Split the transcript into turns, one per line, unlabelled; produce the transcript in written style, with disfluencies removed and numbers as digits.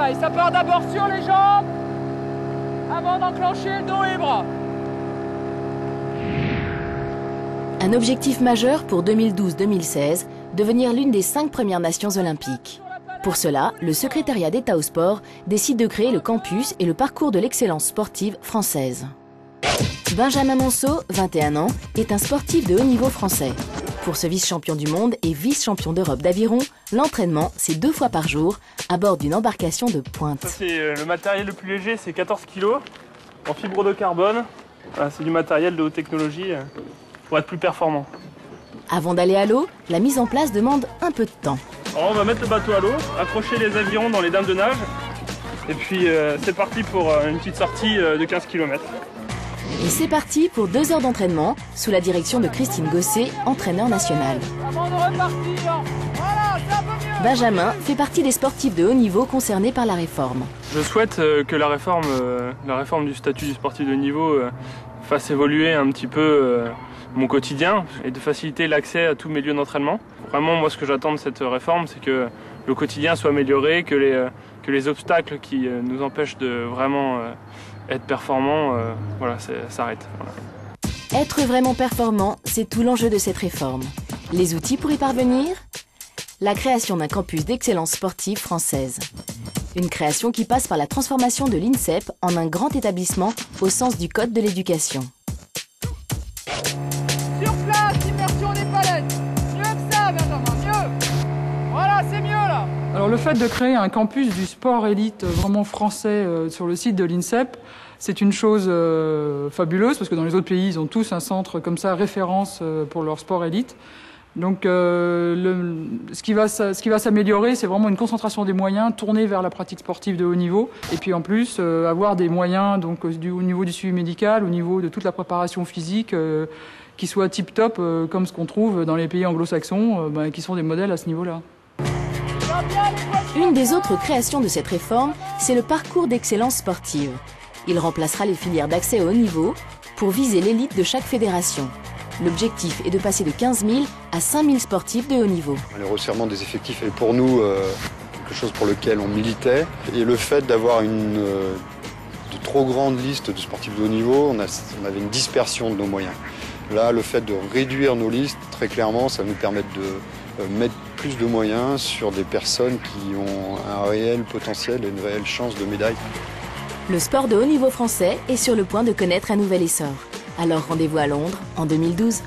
Voilà, et ça part d'abord sur les jambes, avant d'enclencher le dos et les bras.
Un objectif majeur pour 2012-2016, devenir l'une des 5 premières nations olympiques. Pour cela, le secrétariat d'État au sport décide de créer le campus et le parcours de l'excellence sportive française. Benjamin Monceau, 21 ans, est un sportif de haut niveau français. Pour ce vice-champion du monde et vice-champion d'Europe d'aviron, l'entraînement, c'est 2 fois par jour à bord d'une embarcation de pointe.
C'est le matériel le plus léger, c'est 14 kg en fibre de carbone. Voilà, c'est du matériel de haute technologie pour être plus performant.
Avant d'aller à l'eau, la mise en place demande un peu de temps.
Alors on va mettre le bateau à l'eau, accrocher les avirons dans les dames de nage. Et puis c'est parti pour une petite sortie de 15 km.
Et c'est parti pour 2 heures d'entraînement sous la direction de Christine Gosset, entraîneur national.
Avant de repartir, voilà, c'est un peu mieux.
Benjamin fait partie des sportifs de haut niveau concernés par la réforme.
Je souhaite que la réforme du statut du sportif de haut niveau fasse évoluer un petit peu mon quotidien et de faciliter l'accès à tous mes lieux d'entraînement. Vraiment, moi, ce que j'attends de cette réforme, c'est que le quotidien soit amélioré, que les obstacles qui nous empêchent de vraiment être performants, voilà, s'arrêtent. Voilà.
Être vraiment performant, c'est tout l'enjeu de cette réforme. Les outils pour y parvenir ? La création d'un campus d'excellence sportive française. Une création qui passe par la transformation de l'INSEP en un grand établissement au sens du Code de l'éducation.
Sur place, immersion des palettes. Mieux que ça, Benjamin, mieux. Voilà, c'est mieux là.
Alors le fait de créer un campus du sport élite vraiment français sur le site de l'INSEP, c'est une chose fabuleuse parce que dans les autres pays, ils ont tous un centre comme ça, référence pour leur sport élite. Donc ce qui va s'améliorer, c'est vraiment une concentration des moyens tournés vers la pratique sportive de haut niveau. Et puis en plus, avoir des moyens donc, au niveau du suivi médical, au niveau de toute la préparation physique, qui soient tip-top comme ce qu'on trouve dans les pays anglo-saxons, qui sont des modèles à ce niveau-là.
Une des autres créations de cette réforme, c'est le parcours d'excellence sportive. Il remplacera les filières d'accès au haut niveau pour viser l'élite de chaque fédération. L'objectif est de passer de 15 000 à 5 000 sportifs de haut niveau.
Le resserrement des effectifs est pour nous quelque chose pour lequel on militait. Et le fait d'avoir de trop grande liste de sportifs de haut niveau, on avait une dispersion de nos moyens. Là, le fait de réduire nos listes, très clairement, ça va nous permettre de mettre plus de moyens sur des personnes qui ont un réel potentiel et une réelle chance de médaille.
Le sport de haut niveau français est sur le point de connaître un nouvel essor. Alors rendez-vous à Londres en 2012.